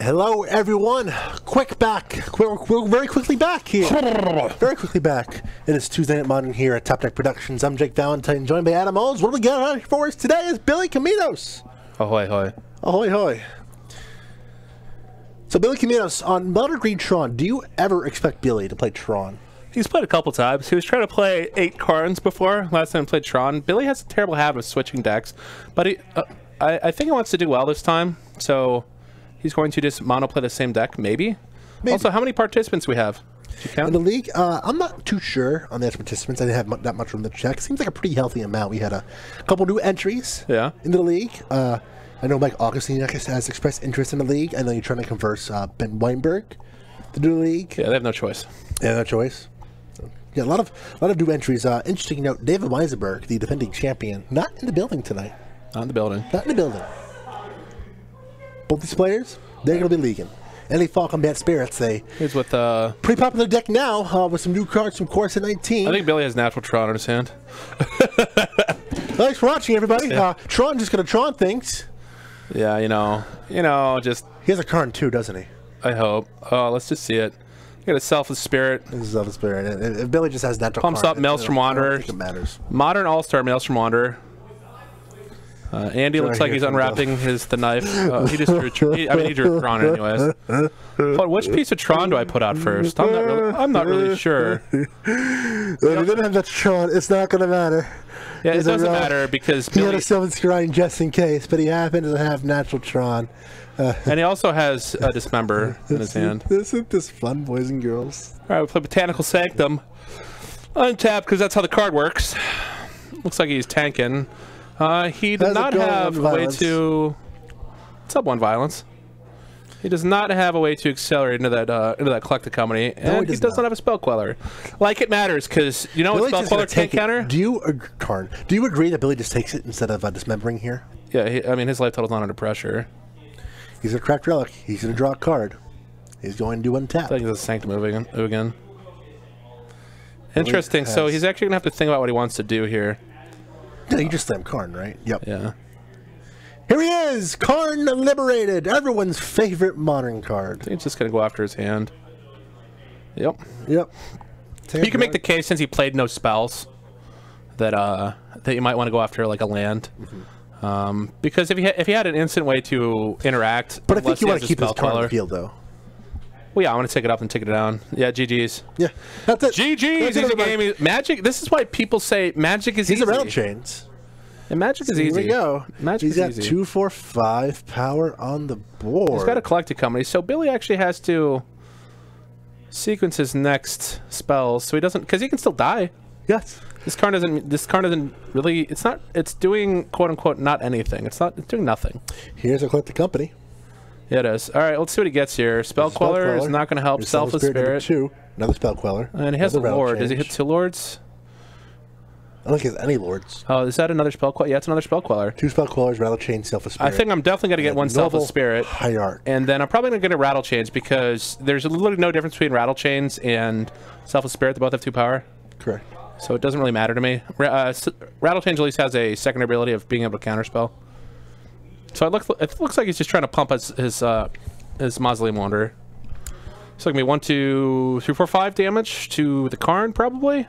Hello, everyone. We're very quickly back here. Very quickly back. It is Tuesday Night Modern here at Top Deck Productions. I'm Jake Valentine, joined by Adam Owens. What do we got for us today is Billy Comminos. Ahoy, hoy. Ahoy, hoy. So, Billy Comminos, on Modern Green Tron, do you ever expect Billy to play Tron? He's played a couple times. He was trying to play 8 cards before. Last time he played Tron. Billy has a terrible habit of switching decks, but I think he wants to do well this time, so he's going to just mono-play the same deck, maybe? Also, how many participants we have? Did you count? In the league, I'm not too sure on the actual participants. I didn't have that much room to check. Seems like a pretty healthy amount. We had a couple new entries into the league. I know Mike Augustine has expressed interest in the league. I know you're trying to converse Ben Weinberg to do the league. Yeah, they have no choice. Yeah, no choice. Yeah, a lot of new entries. Interesting note, David Weisenberg, the defending champion, not in the building tonight. Not in the building. Not in the building. Both these players, they're going to be leaguing. Any Falk on Bant Spirits, he's with pretty popular deck now with some new cards from Course at 19. I think Billy has natural Tron in his hand. Thanks for watching, everybody. Yeah. Tron just going to Tron things. Yeah, you know, just... He has a Karn too, doesn't he? I hope. Oh, let's just see it. He got a Selfless Spirit. This is Selfless Spirit. If Billy just has natural Pumps up Maelstrom Wanderer. I don't think it matters. Modern All-Star Maelstrom Wanderer. Andy looks like he's unwrapping the knife. He just drew. He drew Tron anyways. But which piece of Tron do I put out first? I'm not really sure. If you didn't have that Tron, it's not going to matter. Yeah, it doesn't matter because he had a Sylvan Scrying just in case, but he happens to have natural Tron. And he also has a Dismember in his hand. Isn't this fun, boys and girls? All right, we play Botanical Sanctum. Untap because that's how the card works. Looks like he's tanking. He does not have a way to sub 1 violence. He does not have a way to accelerate into that collected company, and he does not have a spell queller. Like it matters, because you know what spell queller can't counter. Do you agree that Billy just takes it instead of dismembering here? Yeah, I mean his life total's not under pressure. He's a cracked relic. He's going to draw a card. He's going to do untap. I think he's a Sanctum again. Interesting. So he's actually going to have to think about what he wants to do here. Yeah, you just slammed Karn, right? Yep. Yeah. Here he is! Karn Liberated! Everyone's favorite modern card. I think he's just going to go after his hand. Yep. Yep. You can make the case, since he played no spells, that you might want to go after like a land. Because if he had an instant way to interact... But I think you want to keep his Karn on the field, though. Well, yeah, I want to take it up and take it down. Yeah, GG's. Yeah, that's it. GG's. Easy game. Magic. This is why people say Magic is easy. He's a rattle chains. And Magic is easy. Here we go. Magic is easy. He's got 2, 4, 5 power on the board. He's got a collected company, so Billy actually has to sequence his next spells, so he doesn't, because he can still die. Yes. This card doesn't really. It's not. It's doing quote unquote not anything. It's doing nothing. Here's a collected company. Yeah, it is. All right, let's see what he gets here. Spell Queller is not going to help. Selfless Spirit. 2. Another Spell Queller. And he has a Lord. Does he hit 2 Lords? I don't think he has any Lords. Oh, is that another Spell Queller? Yeah, it's another Spell Queller. 2 Spell Quellers, Rattle Chain, Selfless Spirit. I think I'm definitely going to get one Selfless Spirit. Hierarch. And then I'm probably going to get a Rattle Chains because there's literally no difference between Rattle Chains and Selfless Spirit. They both have 2 power. Correct. So it doesn't really matter to me. Rattle Chains at least has a secondary ability of being able to counterspell. So it looks like he's just trying to pump his Mausoleum Wanderer. So it can be 1, 2, 3, 4, 5 damage to the Karn, probably.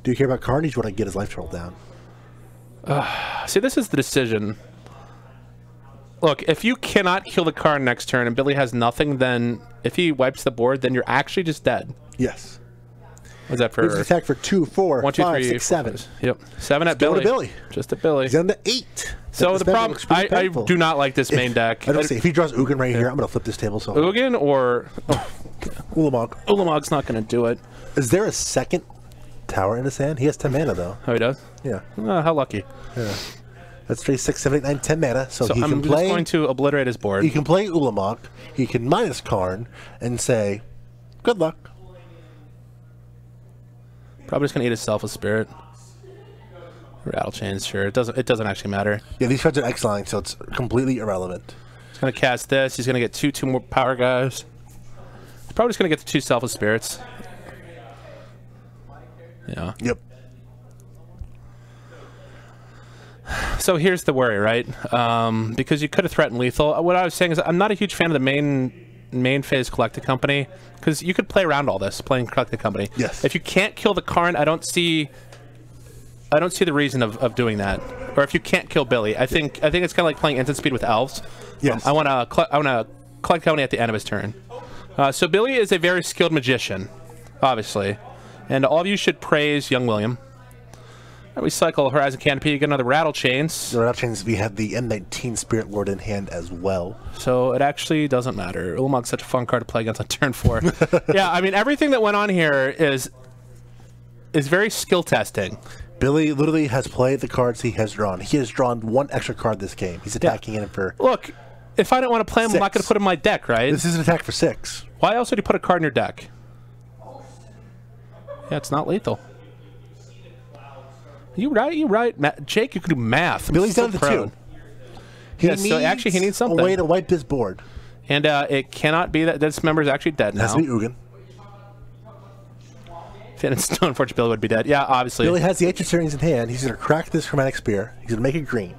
Do you care about Karn? He's want to get his life total down. See, this is the decision. Look, if you cannot kill the Karn next turn and Billy has nothing, then if he wipes the board, then you're actually just dead. Yes. What's that for? He's attack for 2, 4, 1, 2, 5, 3, 6, 7. Yep. 7 at Billy. Billy. Just at Billy. He's on the 8. So the problem, I do not like this main deck. I don't see if he draws Ugin right here, I'm going to flip this table. So Ugin or Ulamog. Ulamog's not going to do it. Is there a second tower in his hand? He has 10 mana though. Oh, he does? Yeah. How lucky. Yeah. That's 3, 6, 7, 8, 9, 10 mana. So he I'm can just play. Going to obliterate his board. He can play Ulamog. He can minus Karn and say, "Good luck." Probably just gonna eat his Selfless Spirit. Rattle Chains, sure. It doesn't actually matter. Yeah, these cards are exiling, so it's completely irrelevant. He's gonna cast this. He's gonna get two more power guys. He's probably just gonna get the 2 Selfless Spirits. Yeah. Yep. So here's the worry, right? Because you could have threatened lethal. What I was saying is I'm not a huge fan of the main phase Collected Company, because you could play around all this playing Collected Company. Yes. If you can't kill the Karn, I don't see the reason of doing that. Or if you can't kill Billy, I think it's kind of like playing instant speed with elves. Yes. I want to collect Company at the end of his turn. So Billy is a very skilled magician, obviously, and all of you should praise young William. We cycle Horizon Canopy, you get another Rattle Chains. The Rattle Chains, we have the M19 Spirit Lord in hand as well. So it actually doesn't matter. Ulamog's such a fun card to play against on turn 4. Yeah, I mean, everything that went on here is very skill testing. Billy literally has played the cards he has drawn. He has drawn one extra card this game. He's attacking in for... Look, if I didn't want to play him, I'm not going to put him in my deck, right? This is an attack for 6. Why else would you put a card in your deck? Yeah, it's not lethal. You right. Jake, you can do math. Billy's down to 2. He needs something. A way to wipe his board. And it cannot be that this member is actually dead now. It has to be Ugin. Finn and Stone, unfortunately, Billy would be dead. Yeah, obviously. Billy has the Ancient Stirrings in hand. He's going to crack this Chromatic Spear. He's going to make it green.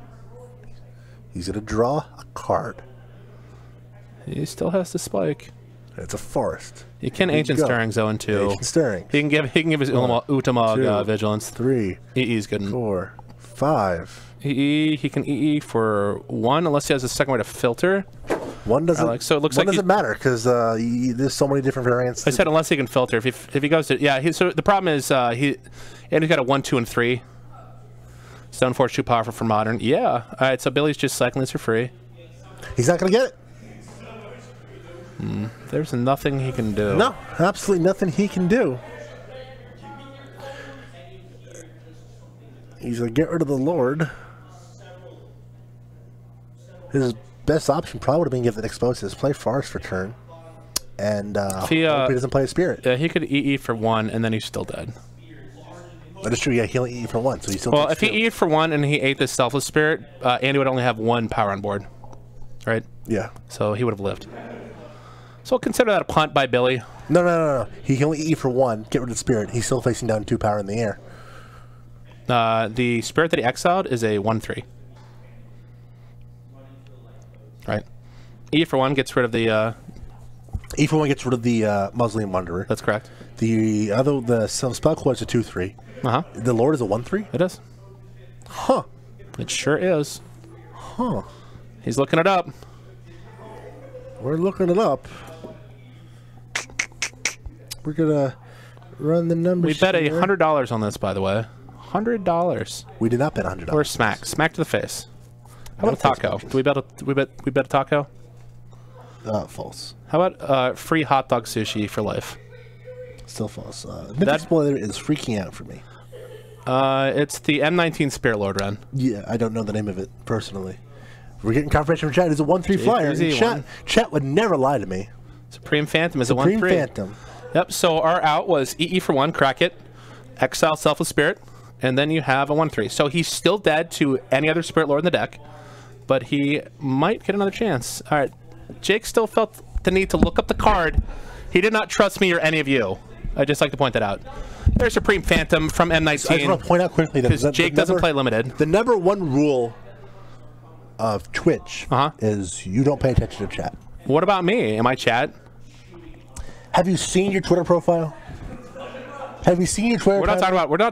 He's going to draw a card. He still has to spike. It's a forest. You can Ancient Stirrings, though, in 2. Ancient Stirrings. He can give his Utamog Vigilance. 3. EE's good. 4. 5. EE, he can EE for 1, unless he has a second way to filter. 1 doesn't. So it looks one like doesn't matter because there's so many different variants. I said unless he can filter. If he goes to so the problem is he's got a 1, 2, and 3. Stoneforge too powerful for modern. Yeah. All right. So Billy's just cycling this for free. He's not gonna get it. There's nothing he can do. No, absolutely nothing he can do. He's gonna get rid of the Lord. His best option probably would have been give it Exposes, play Forest for turn, and hope he doesn't play a Spirit. Yeah, he could EE for 1, and then he's still dead. That is true. Yeah, he'll EE for 1, so he's still. Well, if he EE'd for 1 and he ate this Selfless Spirit, Andy would only have 1 power on board, right? Yeah. So he would have lived. So consider that a punt by Billy. No. He can only EE for 1, get rid of the Spirit. He's still facing down 2 power in the air. The Spirit that he exiled is a 1/3. Right. E for 1 gets rid of the. E for 1 gets rid of the Mausoleum Wanderer. That's correct. The spell core is a 2/3. The Lord is a 1/3. It is. Huh. It sure is. Huh. He's looking it up. We're looking it up. We're gonna run the numbers. We bet $100 on this, by the way. $100. We did not bet $100. Or smack to the face. How about a taco? Do we bet a taco? False. How about free hot dog sushi for life? Still false. That spoiler is freaking out for me. It's the M19 Spirit Lord run. Yeah, I don't know the name of it personally. We're getting confirmation from chat. It's a 1/3 flyer. Chat would never lie to me. Supreme Phantom is a 1/3. Supreme Phantom. Yep. So our out was EE for 1, crack it, exile Selfless Spirit, and then you have a 1/3. So he's still dead to any other Spirit Lord in the deck, but he might get another chance. All right. Jake still felt the need to look up the card. He did not trust me or any of you. I'd just like to point that out. There's Supreme Phantom from M19. I just want to point out quickly that Jake doesn't play limited. The #1 rule of Twitch is you don't pay attention to chat. What about me? Am I chat? Have you seen your Twitter profile? Have you seen your Twitter? We're not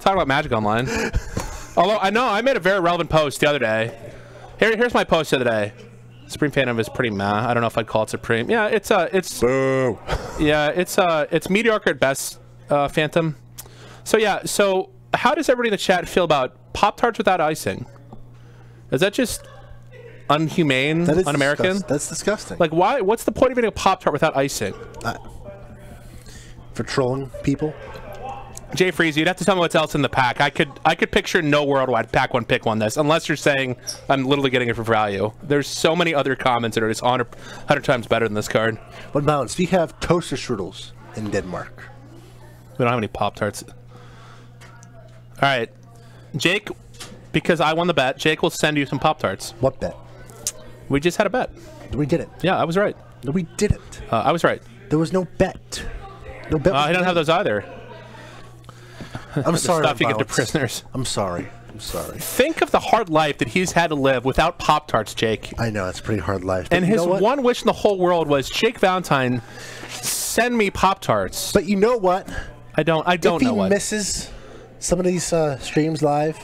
talking about Magic Online. Although I know I made a very relevant post the other day. Here's my post the other day. Supreme Phantom is pretty meh. I don't know if I'd call it Supreme. Yeah, it's Boo. Yeah, it's mediocre at best, Phantom. So yeah, so how does everybody in the chat feel about Pop-Tarts without icing? Is that just unhumane, un-American? That's disgusting. Like, why? What's the point of eating a Pop-Tart without icing? For trolling people. Jay Freeze, you'd have to tell me what's else in the pack. I could picture no worldwide pack one pick one this, unless you're saying I'm literally getting it for value. There's so many other comments that are just 100 times better than this card. What balance? We have toaster strudels in Denmark. We don't have any Pop-Tarts. All right, Jake, because I won the bet, Jake will send you some Pop-Tarts. What bet? We just had a bet. We didn't. Yeah, I was right. No, we didn't. I was right. There was no bet. I don't have those either. I'm sorry. Stuff you give to prisoners. I'm sorry. I'm sorry. Think of the hard life that he's had to live without Pop-Tarts, Jake. I know, it's a pretty hard life. And his one wish in the whole world was, Jake Valentine, send me Pop-Tarts. But you know what? I don't know what. If he misses some of these streams live,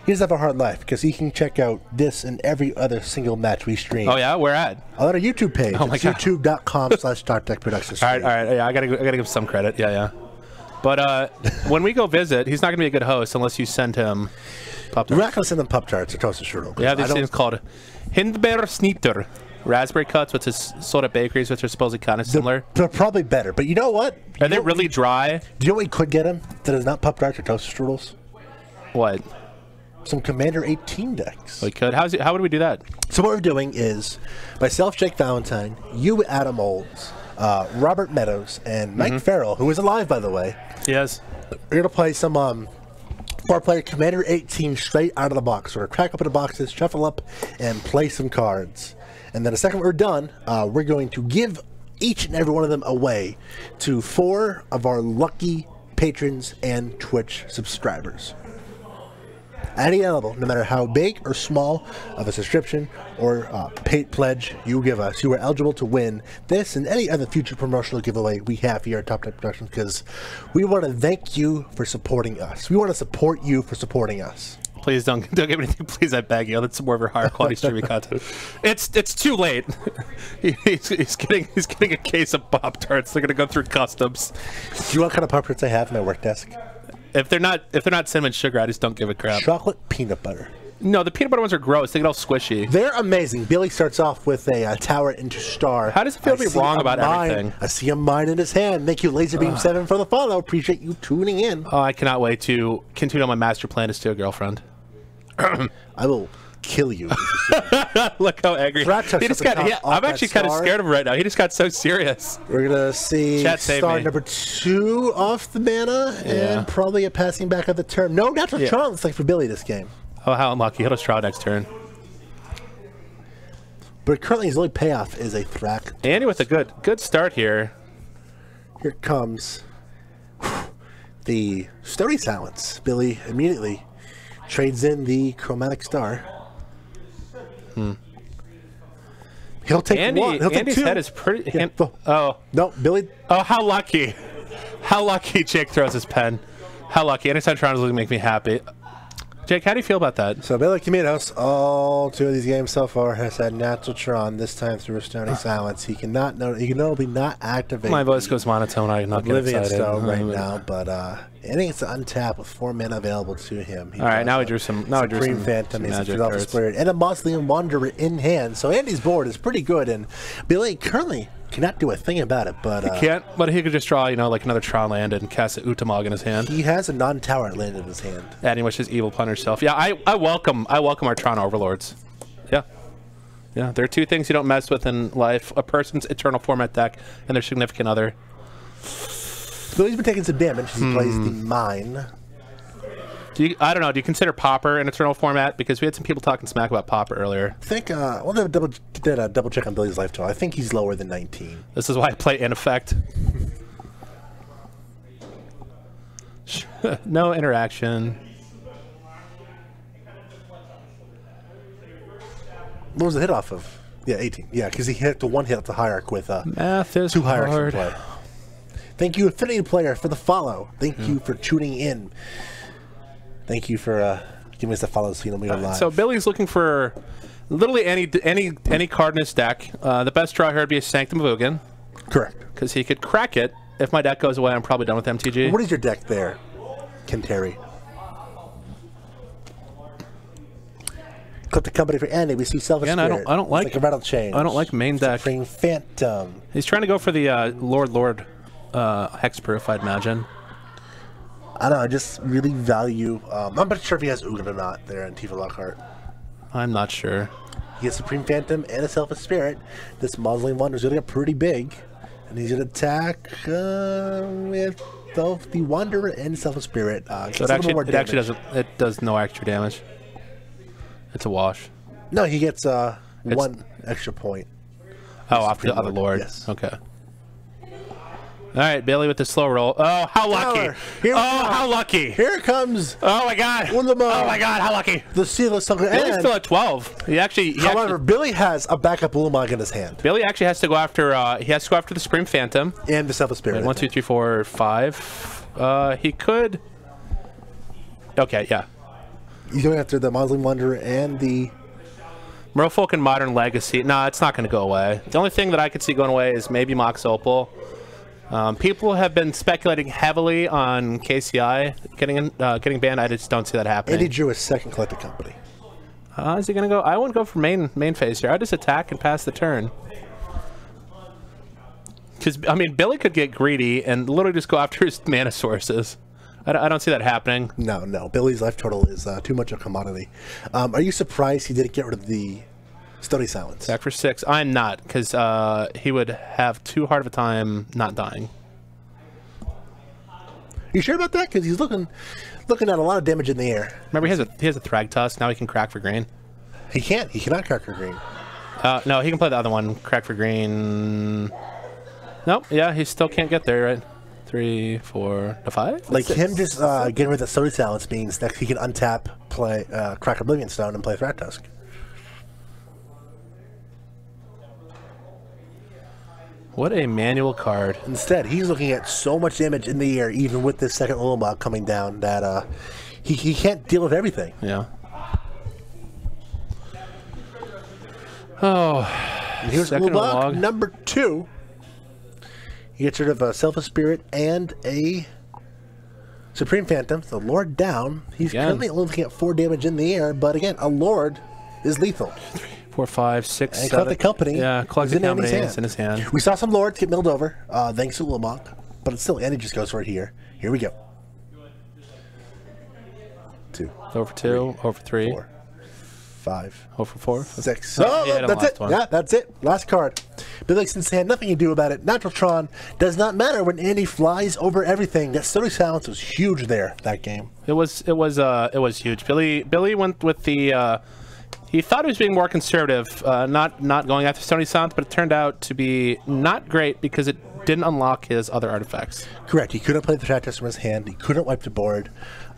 he doesn't have a hard life because he can check out this and every other single match we stream. Oh, yeah? Where at? On our YouTube page. Oh, my God. youtube.com/StarTechProductions. All right. Yeah, I gotta give him some credit. Yeah. But when we go visit, he's not going to be a good host unless you send him Pop-Tarts. We're not going to send him Pop-Tarts or toasted strudel. Yeah, these things called Hindbeersnitter. Raspberry cuts, which is sold at bakeries, which are supposedly kind of similar. They're probably better. But you know what? Are they really dry? Do you know what we could get him that is not Pop-Tarts or toasted strudels? What? Some Commander 18 decks. We could. How would we do that? So what we're doing is myself, Jake Valentine, you, Adam Olds, Robert Meadows, and Mike Farrell, who is alive, by the way. Yes. We're going to play some 4-player Commander 18 straight out of the box. We're going to crack open the boxes, shuffle up, and play some cards. And then the second we're done, we're going to give each and every one of them away to 4 of our lucky patrons and Twitch subscribers. At any level, no matter how big or small of a subscription or paid pledge you give us, you are eligible to win this and any other future promotional giveaway we have here at Top Tech Productions, because we want to thank you for supporting us. We want to support you for supporting us. Please don't give me anything. Please, I beg you. That's more of our higher quality streaming content. It's too late. he's getting a case of Pop-Tarts. They're gonna go through customs. Do you know what kind of Pop-Tarts I have in my work desk? If they're not cinnamon sugar, I just don't give a crap. Chocolate peanut butter. No, the peanut butter ones are gross. They get all squishy. They're amazing. Billy starts off with a tower into star. How does it feel to be wrong about everything? I see a mine in his hand. Thank you, LaserBeam7, for the follow. Appreciate you tuning in. Oh, I cannot wait to continue on my master plan to steal a girlfriend. I will kill you. Look how angry. He just got, I'm actually kind of scared of him right now. He just got so serious. We're going to see star number 2 off the mana and probably a passing back of the turn. No, not for Tron. It's like for Billy this game. Oh, how unlucky. He'll just draw next turn. But currently his only payoff is a Thrak. Andy with a good start here. Here comes the Sturdy Silence. Billy immediately trades in the Chromatic Star. He'll take one. He'll take Andy's 2. head is pretty. Yeah. Oh no, Billy. Oh, how lucky! How lucky! Jake throws his pen. How lucky! Anytime Tron is going to make me happy. Jake, how do you feel about that? So Billy Comminos, all 2 of these games so far, has had natural Tron. This time through a Stony Silence. He cannot. He can only not activate. My voice goes monotone. I'm not getting excited right now, but Andy gets to untap with 4 mana available to him. All right, now he drew some. Now he drew some Phantom, magic cards. Spirit, and a Mausoleum Wanderer in hand. So Andy's board is pretty good, and Billy currently cannot do a thing about it. But he can't. But he could just draw, like another Tron land and cast an Utamog in his hand. He has a non-tower land in his hand. Adding which is evil punish self. Yeah, I welcome our Tron overlords. Yeah, there are 2 things you don't mess with in life: a person's eternal format deck and their significant other. Billy's been taking some damage as he plays the Mine. I don't know. Do you consider Popper an eternal format? Because we had some people talking smack about Popper earlier. I think, we'll did a double check on Billy's life total. I think he's lower than 19. This is why I play In Effect. No interaction. What was the hit off of? Yeah, 18. Yeah, because he hit the 1 hit off the Hierarch with Math is 2 Hierarchs in hard. play. Thank you, Affinity Player, for the follow. Thank you for tuning in. Thank you for giving us the follow so we go live. So Billy's looking for literally any card in his deck. The best draw here would be a Sanctum of Ugin. Correct. Because he could crack it. If my deck goes away, I'm probably done with MTG. What is your deck there, Kentari? Clip the company for Andy. We see Selfish Spirit. I don't like a rattle change. I don't like main deck. Supreme Phantom. He's trying to go for the Lord Hexproof, I'd imagine. I don't know. I just really value. I'm not sure if he has Ugin or not there in Tifa Lockhart. I'm not sure. He has Supreme Phantom and a Selfish Spirit. This Mausoleum Wanderer is going to get pretty big. And he's going to attack with both the Wanderer and Selfish Spirit. So it actually does no extra damage. It's a wash. No, he gets 1 extra point. Oh, off the other Lord. Yes. Okay. All right, Billy with the slow roll. Oh, how lucky! How lucky! Here it comes. Oh my God! Oh my God! How lucky! The sealess sucker. Billy's still at 12. However, Billy has a backup Ulamog in his hand. Billy actually has to go after. He has to go after the Supreme Phantom and the Selfless Spirit. 1, 2, 3, 4, 5. He could. Okay, yeah. He's going after the Mausoleum Wanderer and the Merfolk and Modern Legacy. No, it's not going to go away. The only thing that I could see going away is maybe Mox Opal. People have been speculating heavily on KCI getting banned. I just don't see that happening. Andy drew a second collected company. Is he going to go? I wouldn't go for main phase here. I'd just attack and pass the turn. Because, I mean, Billy could get greedy and literally just go after his mana sources. I don't see that happening. No. Billy's life total is too much a commodity. Are you surprised he didn't get rid of the Stony Silence? Back for 6. I'm not, because he would have too hard of a time not dying. You sure about that? Because he's looking at a lot of damage in the air. Remember, he has a Thrag Tusk. Now he can crack for green. He can't. He cannot crack for green. No, he can play the other one. Crack for green. Nope. Yeah, he still can't get there, right? 3, 4 to 5. Like 6. Him just getting rid of the Stony Silence means that he can untap, play crack Oblivion Stone, and play Thrag Tusk. What a manual card. Instead, he's looking at so much damage in the air, even with this second Ulamog coming down, that he can't deal with everything. Yeah. Oh. And here's Ulamog number 2. He gets rid of a Selfless Spirit and a Supreme Phantom. So Lord down. He's currently only looking at 4 damage in the air, but again, a Lord is lethal. 3, 4, 5, 6, and Collected Company. Yeah, Collected Company is in his hand. We saw some Lords get milled over, thanks to Ulamog, but it's still, Andy just goes for it here. Here we go. 2. Over 2, over 3. 4. 5. Over 4. 6. Oh, that's it. Yeah, that's it. Last card. Billy in his hand, nothing you do about it. Natural Tron does not matter when Andy flies over everything. That Stony Silence was huge there, that game. It was huge. Billy went with the he thought he was being more conservative, not going after Stony Silence, but it turned out to be not great because it didn't unlock his other artifacts. Correct. He couldn't play the Thrag Tusk from his hand. He couldn't wipe the board.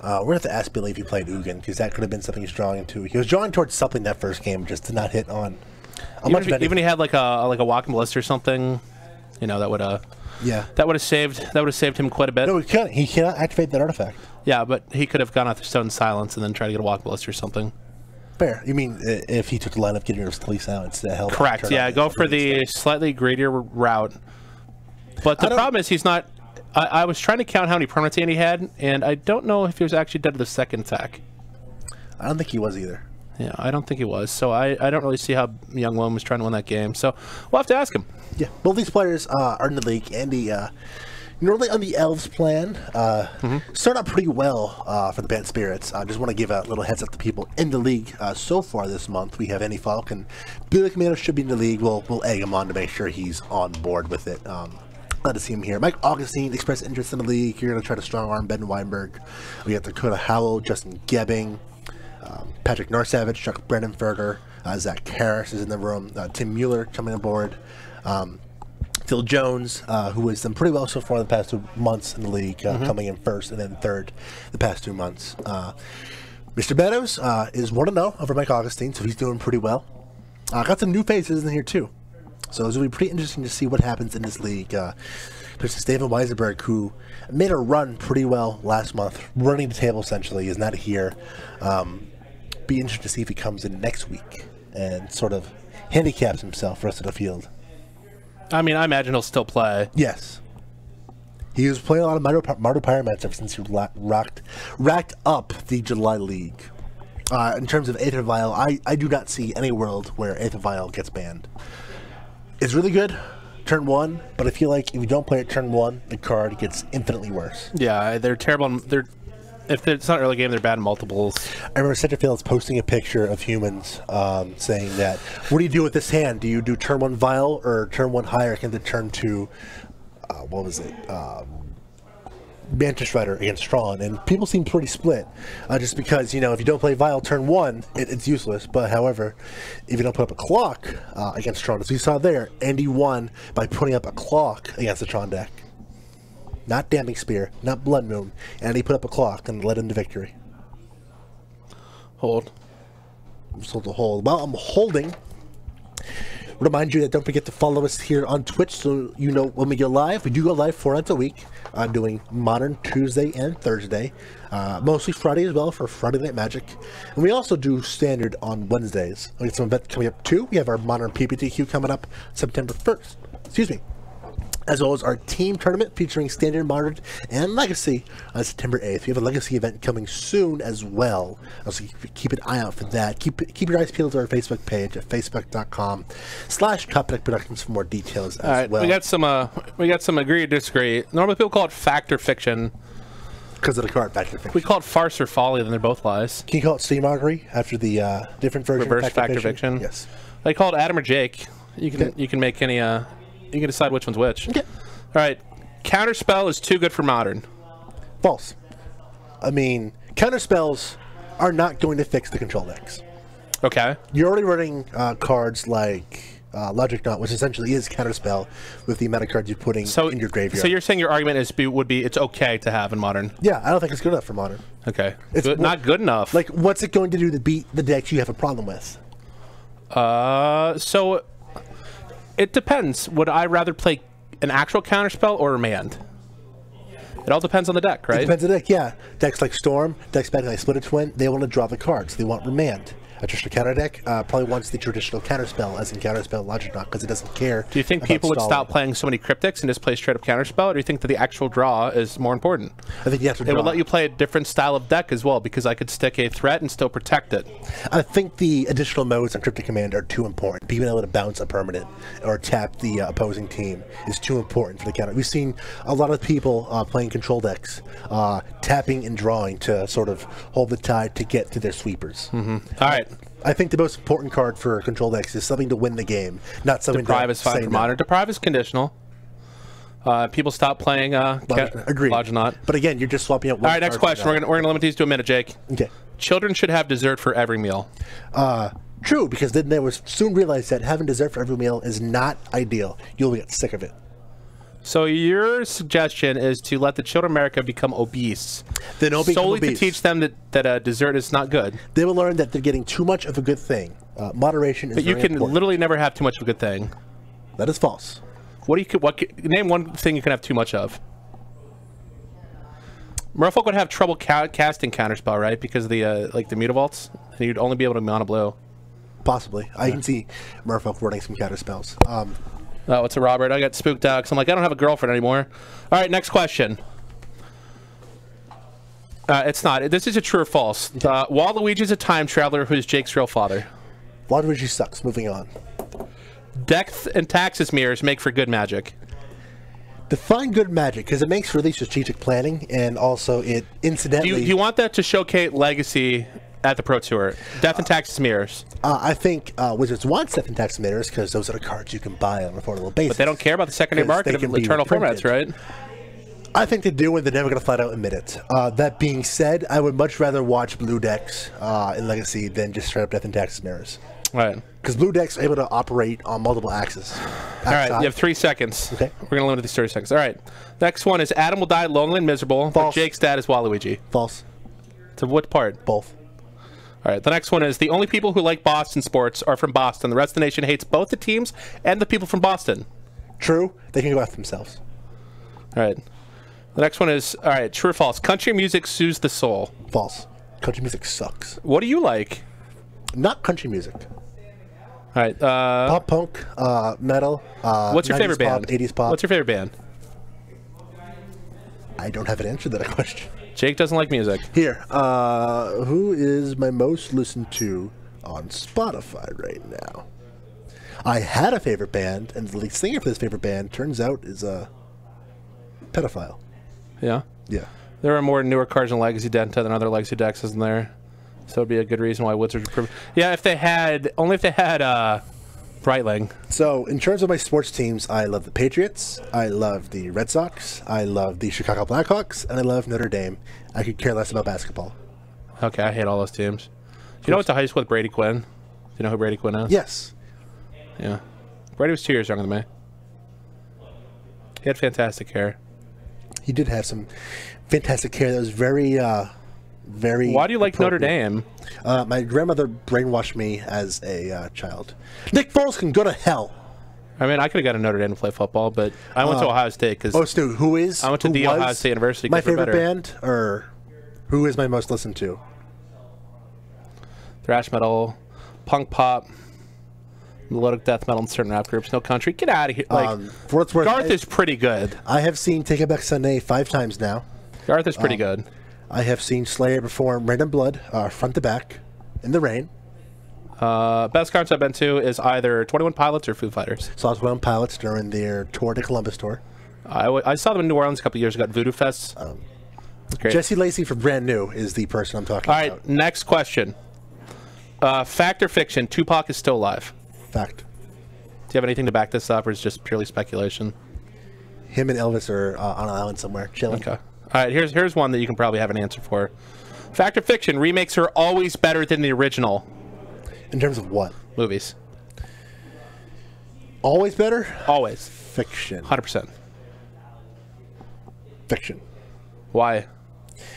We're going to have to ask Billy if he played Ugin, because that could have been something he's drawing into. He was drawing towards something that first game, just to not hit on even he had like a walking ballista or something, you know, that would have saved him quite a bit. No, he cannot activate that artifact. Yeah, but he could have gone after Stone Silence and then tried to get a walking ballista or something. Fair. You mean if he took the line of getting rid of Stony Silence to help? Correct. Yeah, go for the slightly greedier route. But the problem is he's not. I was trying to count how many permanents Andy had, and I don't know if he was actually dead to the second attack. I don't think he was either. Yeah, I don't think he was. So I don't really see how Young Lone was trying to win that game. So we'll have to ask him. Yeah, both these players are in the league. Andy, normally on the Elves plan, start out pretty well for the Bant Spirits. I just want to give a little heads up to people in the league so far this month. We have Andy Falk, and Billy Comminos should be in the league. We'll egg him on to make sure he's on board with it. Glad to see him here. Mike Augustine expressed interest in the league. You're going to try to strong arm Ben Weinberg. We got Dakota Howell, Justin Gebbing, Patrick Norsavage, Chuck Brennenferger, Zach Harris is in the room, Tim Mueller coming aboard, Phil Jones, who has done pretty well so far the past 2 months in the league, coming in first and then third the past 2 months. Mr. Meadows is 1-0 over Mike Augustine, so he's doing pretty well. Got some new faces in here too. So it's going to be pretty interesting to see what happens in this league. There's David Weisenberg, who made a run pretty well last month, running the table essentially, is not here. Be interesting to see if he comes in next week and sort of handicaps himself for the rest of the field. I mean, I imagine he'll still play. Yes. He was playing a lot of Mardu Pyromancer since he racked up the July League. In terms of Aether Vial, I do not see any world where Aether Vial gets banned. It's really good turn 1, but I feel like if you don't play it turn 1, the card gets infinitely worse. Yeah, they're terrible. If it's not early game, they're bad in multiples. I remember Centerfield's posting a picture of humans saying that, what do you do with this hand? Do you do turn 1 Vial or turn 1 higher into turn 2, what was it? Mantis Rider against Tron, and people seem pretty split, just because, you know, if you don't play Vial turn 1, it's useless, but however, if you don't put up a clock against Tron, as we saw there, Andy won by putting up a clock against the Tron deck. not Damping Spear, not Blood Moon, and he put up a clock and led him to victory. Hold. Just hold the hold. Well, I'm holding. Remind you that don't forget to follow us here on Twitch so you know when we go live. We do go live 4 nights a week, doing Modern Tuesday and Thursday. Mostly Friday as well for Friday Night Magic. And we also do Standard on Wednesdays. We have some events coming up too. We have our Modern PPTQ coming up September 1st. Excuse me. As well as our team tournament featuring Standard, Modern, and Legacy on September 8th. We have a Legacy event coming soon as well. So keep an eye out for that. Keep your eyes peeled to our Facebook page at facebook.com/CopTech Productions for more details as well. We got some agree or disagree. Normally people call it fact or fiction. Because of the card, fact or fiction. We call it farce or folly, then they're both lies. Can you call it steamargery after the different version? Reverse fact or fiction? Yes. They call it Adam or Jake. You can make any you can decide which one's which. Okay. All right. Counterspell is too good for Modern. False. I mean, counterspells are not going to fix the control decks. Okay. You're already running cards like Logic Knot, which essentially is counterspell with the amount of cards you're putting in your graveyard. So you're saying your argument would be it's okay to have in Modern? Yeah, I don't think it's good enough for Modern. Okay. It's not good enough. Like, what's it going to do to beat the decks you have a problem with? So it depends. Would I rather play an actual counterspell or Remand? It all depends on the deck, right? It depends on the deck, yeah. Decks like Storm, decks back like Split a Twin, they want to draw the cards. They want Remand. A traditional counter deck probably wants the traditional counterspell, as in counterspell Logic Knot, because it doesn't care. Do you think people would stop playing so many cryptics and just play straight up counterspell, or do you think that the actual draw is more important? I think you have to draw. It would let you play a different style of deck as well, because I could stick a threat and still protect it. I think the additional modes on Cryptic Command are too important. Being able to bounce a permanent or tap the opposing team is too important for the counter. We've seen a lot of people playing control decks, tapping and drawing to sort of hold the tide to get to their sweepers. All right. I think the most important card for control decks is something to win the game, not something Deprive is fine for Modern. Deprive is conditional. People stop playing Logic Knot. But again, you're just swapping out one. All right, next question. We're gonna limit these to a minute, Jake. Okay. Children should have dessert for every meal. True, because then they will soon realize that having dessert for every meal is not ideal. You'll get sick of it. So your suggestion is to let the children of America become obese. Then become solely obese. To teach them that dessert is not good. They will learn that they're getting too much of a good thing. Moderation is very important. But you can literally never have too much of a good thing. That is false. Name one thing you can have too much of. Merfolk would have trouble casting Counterspell, right? Because of the the Mutavaults, and you'd only be able to mono blue. Possibly. I can see Merfolk running some Counterspells. Oh, it's a Robert. I got spooked out because I'm like, I don't have a girlfriend anymore. All right, next question. It's not. This is a true or false. Waluigi's a time traveler who's Jake's real father. Waluigi sucks. Moving on. Depth and Taxis mirrors make for good magic. Define good magic, because it makes really strategic planning, and also it incidentally... Do you want that to showcase Legacy at the Pro Tour? Death and Taxis mirrors. I think Wizards want Death and Taxis mirrors, because those are the cards you can buy on an affordable basis. But they don't care about the secondary market of Eternal formats, right? I think they do, and they're never going to flat out admit it. That being said, I would much rather watch blue decks in Legacy than just straight up Death and Taxis mirrors. Right. Because blue decks are able to operate on multiple axes. All right, you have 3 seconds. Okay. We're going to limit these 30 seconds. All right. Next one is Adam will die lonely and miserable, but Jake's dad is Waluigi. False. To what part? Both. All right. The next one is the only people who like Boston sports are from Boston. The rest of the nation hates both the teams and the people from Boston. True. They can go after themselves. All right. The next one is, all right, true or false? Country music soothes the soul. False. Country music sucks. What do you like? Not country music. All right. Pop punk, metal. What's your favorite band? 80s pop. What's your favorite band? I don't have an answer to that question. Jake doesn't like music. Here. Who is my most listened to on Spotify right now? I had a favorite band, and the lead singer for this favorite band turns out is a pedophile. Yeah? Yeah. There are more newer cards in Legacy Denta than other Legacy decks, isn't there? So it would be a good reason why Wizards would... Yeah, if they had... Only if they had Brightling. So, in terms of my sports teams, I love the Patriots, I love the Red Sox, I love the Chicago Blackhawks, and I love Notre Dame. I could care less about basketball. Okay, I hate all those teams. Do you know what's to high school with Brady Quinn? Do you know who Brady Quinn is? Yes. Yeah. Brady was 2 years younger than me. He had fantastic hair. He did have some fantastic hair that was very, very. Why do you like Notre Dame? My grandmother brainwashed me as a child. Nick Foles can go to hell. I mean, I could have got a Notre Dame to play football, but I went to Ohio State because. Oh, Stu, who is? I went to the Ohio State University. My favorite band, or who is my most listened to? Thrash metal, punk pop, melodic death metal, and certain rap groups. No country. Get out of here! Like, for what's worth, Garth is pretty good. I have seen Take It Back Sunday 5 times now. Garth is pretty good. I have seen Slayer perform Random Blood, front to back, in the rain. Best concerts I've been to is either 21 Pilots or Foo Fighters. Saw 21 Pilots during their tour to Columbus tour. I saw them in New Orleans a couple of years ago at Voodoo Fest. Great. Jesse Lacey from Brand New is the person I'm talking about. All right, next question. Fact or fiction, Tupac is still alive? Fact. Do you have anything to back this up, or is it just purely speculation? Him and Elvis are on an island somewhere, chilling. Okay. All right, here's one that you can probably have an answer for. Fact or fiction, remakes are always better than the original. In terms of what? Movies. Always better? Always. Fiction. 100%. Fiction. Why?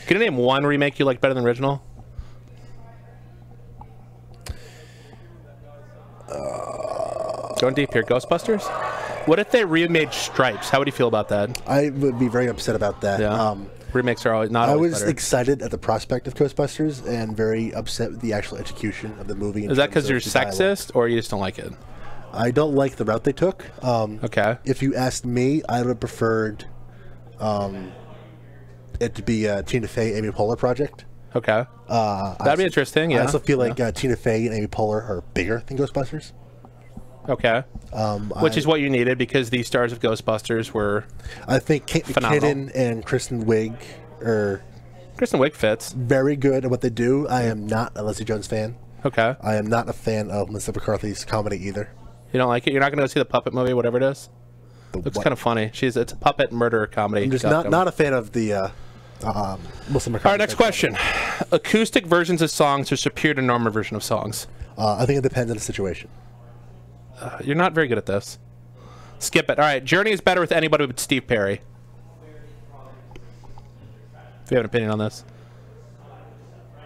Can you name one remake you like better than the original? Going deep here. Ghostbusters? What if they remade Stripes? How would you feel about that? I would be very upset about that. Yeah. Remakes are always not. I always was better. excited at the prospect of Ghostbusters and very upset with the actual execution of the movie. Is that because you're sexist or you just don't like it? I don't like the route they took. Okay. If you asked me, I would have preferred it to be a Tina Fey, Amy Poehler project. Okay. That'd be interesting. Yeah. I also feel like Tina Fey and Amy Poehler are bigger than Ghostbusters. Okay. Which is what you needed because the stars of Ghostbusters were. I think Kate McKinnon and Kristen Wiig are. Kristen Wiig fits. Very good at what they do. I am not a Leslie Jones fan. Okay. I am not a fan of Melissa McCarthy's comedy either. You don't like it? You're not going to go see the Puppet movie, whatever it is? Looks kind of funny. It's a puppet murder comedy. I'm just not a fan of the Melissa McCarthy. All right, next question. Acoustic versions of songs are superior to normal version of songs? I think it depends on the situation. You're not very good at this. Skip it. All right, Journey is better with anybody but Steve Perry. If you have an opinion on this.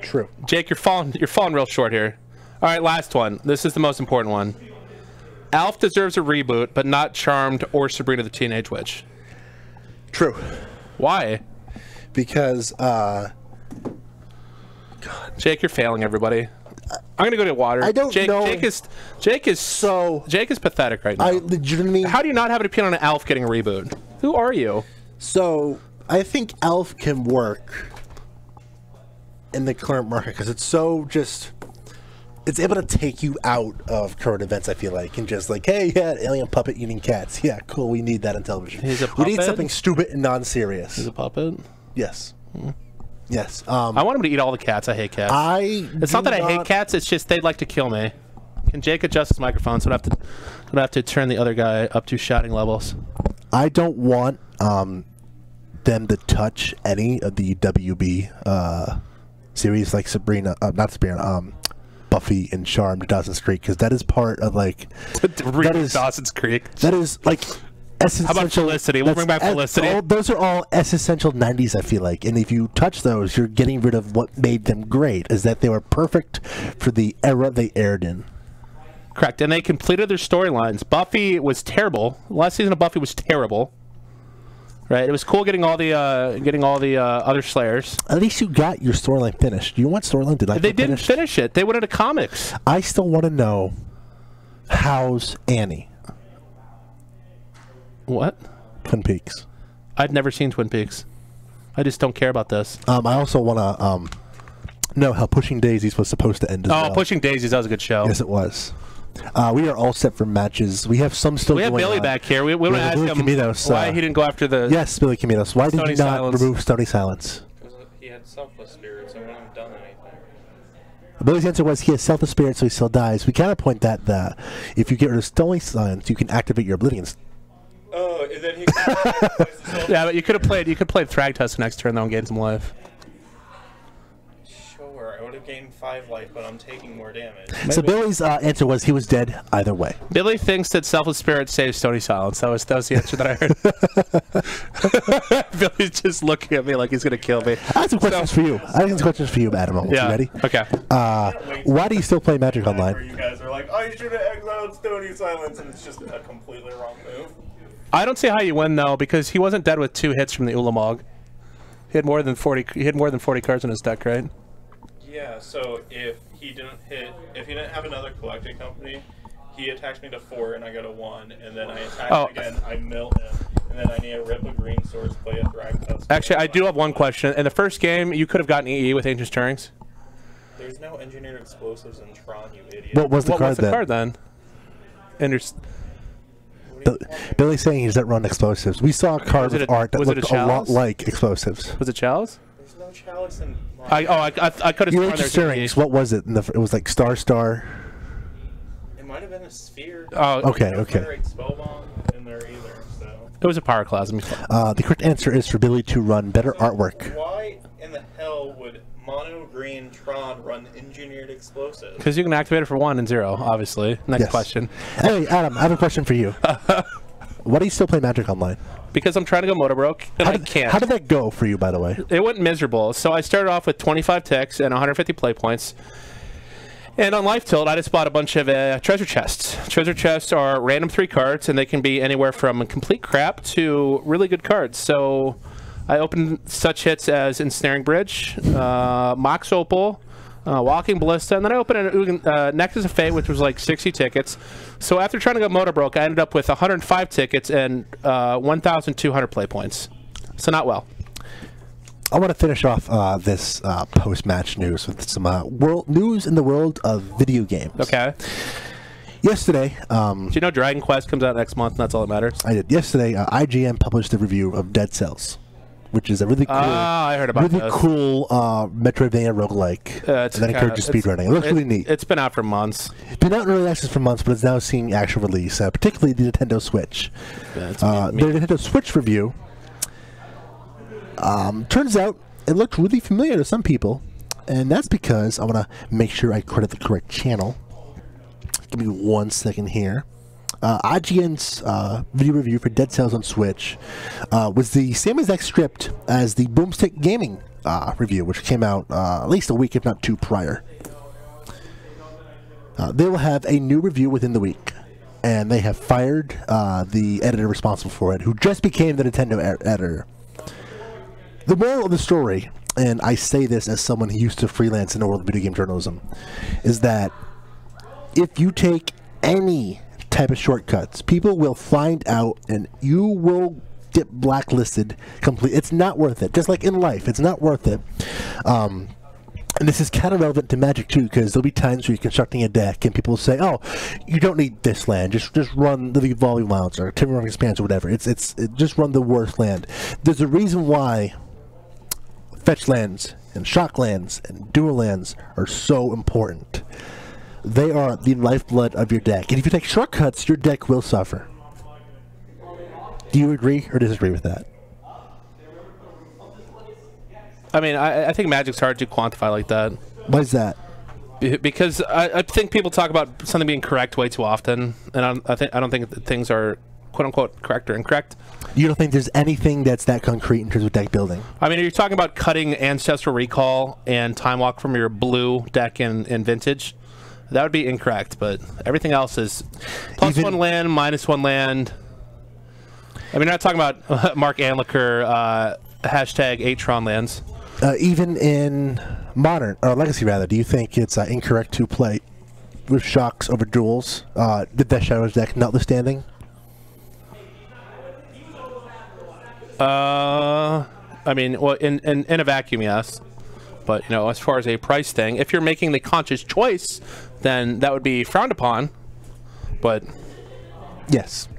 True. Jake, you're falling real short here. All right, last one. This is the most important one. Alf deserves a reboot, but not Charmed or Sabrina the Teenage Witch. True. Why? Because, God. Jake, you're failing everybody. I'm gonna go get water. I don't know. Jake is pathetic right now. I legitimately. How do you not have an opinion on Alf getting a reboot? Who are you? So I think Alf can work in the current market because it's so just. It's able to take you out of current events, I feel like, and just like, hey, yeah, alien puppet eating cats. Yeah, cool. We need that on television. He's a puppet? We need something stupid and non-serious. He's a puppet? Yes. Yes. I want him to eat all the cats. I hate cats. It's not that I hate cats. It's just they'd like to kill me. Can Jake adjust his microphone so I have to turn the other guy up to shouting levels? I don't want them to touch any of the WB series like Sabrina, not Sabrina, Buffy and Charmed, Dawson's Creek, because that is part of like Dawson's Creek. That is like essential. How about Felicity? We'll bring back Felicity. Those are all essential 90s, I feel like, and if you touch those, you're getting rid of what made them great. Is that they were perfect for the era they aired in. Correct, and they completed their storylines. Buffy was terrible. The last season of Buffy was terrible. Right, it was cool getting all the other Slayers. At least you got your storyline finished. Do you want storyline? They didn't finish it. They went into comics. I still want to know how's Annie. What? Twin Peaks. I'd never seen Twin Peaks. I just don't care about this. I also want to know how Pushing Daisies was supposed to end as well. Pushing Daisies, that was a good show. Yes, it was. We are all set for matches. We have some still. We have Billy back here. We want to ask him Comminos, why he didn't go after the. Yes, Billy Comminos. Why did he not remove Stony Silence? Because he had selfless spirit, so he wouldn't have done anything. Billy's answer was he has selfless spirit, so he still dies. We counterpoint that if you get rid of Stony Silence, you can activate your Oblivion. Oh, and then he. Yeah, but you could have played Thragtusk next turn though and gained some life. Sure, I would have gain 5 life, but I'm taking more damage. So Billy's answer was he was dead either way. Billy thinks that Selfless Spirit saves Stony Silence. That was the answer that I heard. Billy's just looking at me like he's going to kill me. I have some questions for you. I have some questions for you, Adam. Yeah. You ready? Okay. Why do you still play Magic Online? Where you guys are like, oh, you should have exiled Stony Silence, and it's just a completely wrong move. I don't see how you win though, because he wasn't dead with 2 hits from the Ulamog. He had more than 40. He had more than 40 cards in his deck, right? Yeah. So if he didn't have another collecting company, he attacks me to 4 and I go to 1, and then I attack him again. I mill him, and then I need to rip a green source, play a Thragtusk. Actually, I do have one question. In the first game, you could have gotten EE with Ancient Stirrings. There's no engineered explosives in Tron, you idiot. What was the card then? Card then? Billy's saying he doesn't run explosives. We saw a card with art that looked a lot like explosives. Was it Chalice? There's no Chalice in. I could have sworn there's Stirrings. What was it? It was like Star. It might have been a sphere. Oh, okay. Spellbomb in there either. So. It was a Pyroclasm. The correct answer is for Billy to run better artwork. Why in the hell would Mono Green Tron run engineered explosives? Because you can activate it for 1 and 0, obviously. Next question. Hey, Adam, I have a question for you. Why do you still play Magic Online? Because I'm trying to go Motor Broke, and I can't. How did that go for you, by the way? It went miserable. So I started off with 25 ticks and 150 play points. And on Life Tilt, I just bought a bunch of treasure chests. Treasure chests are random 3 cards, and they can be anywhere from complete crap to really good cards. So I opened such hits as Ensnaring Bridge, Mox Opal, Walking Ballista, and then I opened a Nexus of Fate, which was like 60 tickets. So after trying to go Motor Broke, I ended up with 105 tickets and 1,200 play points. So not well. I want to finish off this post-match news with some world news in the world of video games. Okay. Yesterday, do you know Dragon Quest comes out next month, and that's all that matters? I did. Yesterday, IGN published a review of Dead Cells, which is a really cool, I heard about really cool Metroidvania roguelike that encourages speedrunning. It looks really neat. It's been out for months. It's been out in early access for months, but it's now seeing actual release, particularly the Nintendo Switch. Yeah, the Nintendo Switch review turns out it looked really familiar to some people, and that's because I want to make sure I credit the correct channel. Give me 1 second here. IGN's video review for Dead Cells on Switch was the same exact script as the Boomstick Gaming review, which came out at least a week, if not 2, prior. They will have a new review within the week, and they have fired the editor responsible for it, who just became the Nintendo editor. The moral of the story, and I say this as someone who used to freelance in the world of video game journalism, is that if you take any type of shortcuts, people will find out and you will get blacklisted completely. It's not worth it. Just like in life, it's not worth it. And this is kind of relevant to Magic too, because there'll be times where you're constructing a deck and people will say, "Oh, you don't need this land. Just run the Volume Wilds or Timberrunning Expanse or whatever. Just run the worst land." There's a reason why fetch lands and shock lands and dual lands are so important. They are the lifeblood of your deck, and if you take shortcuts, your deck will suffer. Do you agree or disagree with that? I mean, I think Magic's hard to quantify like that. Why is that? Because I think people talk about something being correct way too often, and I don't think that things are quote unquote correct or incorrect. You don't think there's anything that's that concrete in terms of deck building? I mean, are you talking about cutting Ancestral Recall and Time Walk from your blue deck in Vintage? That would be incorrect, but everything else is +1 land, -1 land. I mean, we're not talking about Mark Anliker #8Tron lands. Even in Modern, or Legacy rather, do you think it's incorrect to play with shocks over duels? The Death Shadows deck notwithstanding? I mean, well, in a vacuum, yes. But, you know, as far as a price thing, if you're making the conscious choice, then that would be frowned upon. But yes,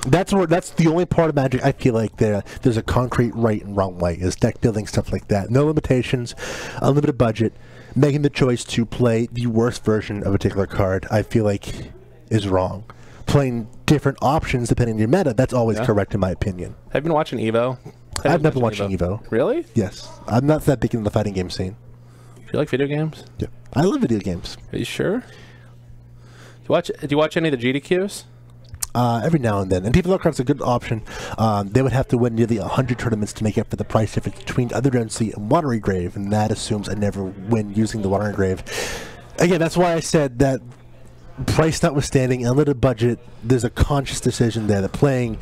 that's the only part of Magic I feel like there's a concrete right and wrong way, is deck building, stuff like that. No limitations, unlimited budget, making the choice to play the worst version of a particular card, I feel like is wrong. Playing different options depending on your meta, that's always correct in my opinion. Have you been watching EVO? I've never been watching EVO. Really? Yes. I'm not that big in the fighting game scene. you like video games? Yeah, I love video games. Are you sure? Do you watch any of the GDQs? Every now and then. And PPTQ is a good option. They would have to win nearly 100 tournaments to make up for the price difference between Underground and Watery Grave, and that assumes I never win using the Watery Grave. Again, that's why I said that, price notwithstanding, unlimited budget, there's a conscious decision there that playing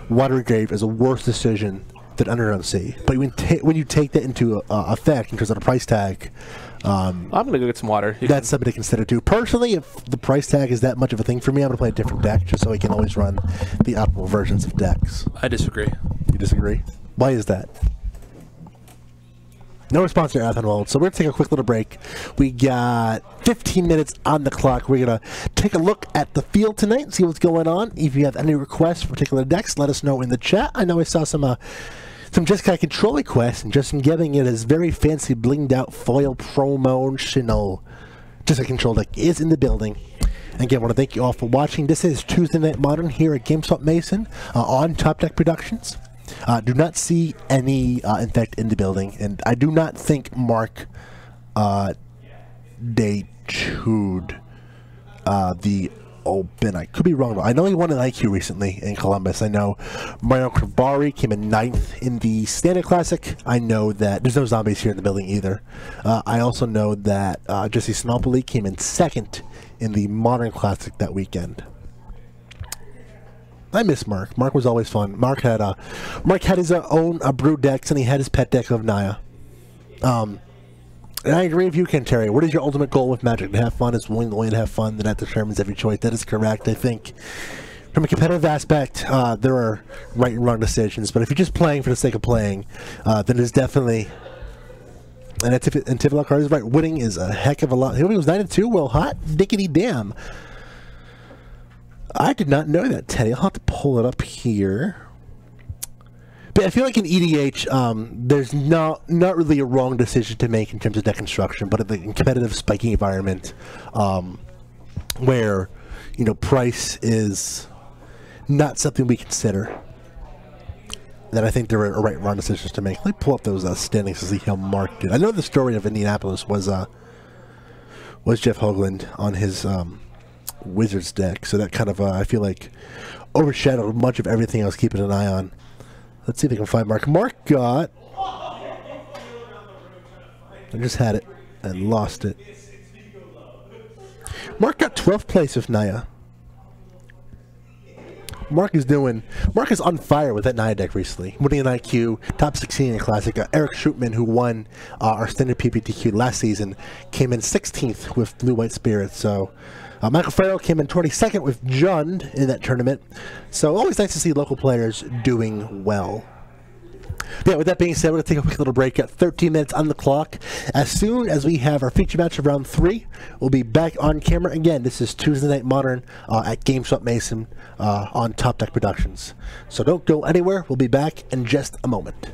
Watery Grave is a worse decision than Underground Sea. But when you take that into effect in terms of the price tag, I'm going to go get some water. That's something to consider too. Personally, if the price tag is that much of a thing for me, I'm going to play a different deck just so I can always run the optimal versions of decks. I disagree. You disagree? Why is that? No response to Athenwald, so we're going to take a quick little break. We got 15 minutes on the clock. We're going to take a look at the field tonight and see what's going on. If you have any requests for particular decks, let us know in the chat. I know I saw some Jeskai Control requests, and Justin Giving it his very fancy blinged out foil promotional Jeskai Control deck is in the building. And again, I want to thank you all for watching. This is Tuesday Night Modern here at GameSwap Mason on Top Deck Productions. Do not see any Infect in the building, and I do not think Mark debuted the Open. I could be wrong, though. I know he won an IQ recently in Columbus. I know Mario Kravari came in 9th in the Standard Classic. I know that there's no zombies here in the building either. I also know that Jesse Snopoli came in 2nd in the Modern Classic that weekend. I miss Mark. Mark was always fun. Mark had his own brew decks, and he had his pet deck of Naya. And I agree with you, Kentari. What is your ultimate goal with Magic? To have fun is willing the way to have fun, then that determines every choice. That is correct. I think from a competitive aspect, there are right and wrong decisions. But if you're just playing for the sake of playing, then it's definitely... And Tivlakar is right. Winning is a heck of a lot. He was 9-2. Well, hot dickety damn. I did not know that, Teddy. I'll have to pull it up here. But I feel like in EDH, there's not really a wrong decision to make in terms of deck construction, but in competitive spiking environment, where, you know, price is not something we consider, then I think there are right and wrong decisions to make. Let me pull up those standings to see how Mark did. I know the story of Indianapolis was Jeff Hoagland on his Wizards deck, so that kind of, I feel like, overshadowed much of everything I was keeping an eye on. Let's see if I can find Mark. Mark got... I just had it and lost it. Mark got 12th place with Naya. Mark is on fire with that Naya deck recently. Winning an IQ, top 16 in Classic. Eric Schutman, who won our standard PPTQ last season, came in 16th with Blue White Spirits. So Michael Farrell came in 22nd with Jund in that tournament. So always nice to see local players doing well. Yeah, with that being said, we're going to take a quick little break. Got 13 minutes on the clock. As soon as we have our feature match of round 3, we'll be back on camera again. This is Tuesday Night Modern at GameSwap Mason on Top Deck Productions. So don't go anywhere. We'll be back in just a moment.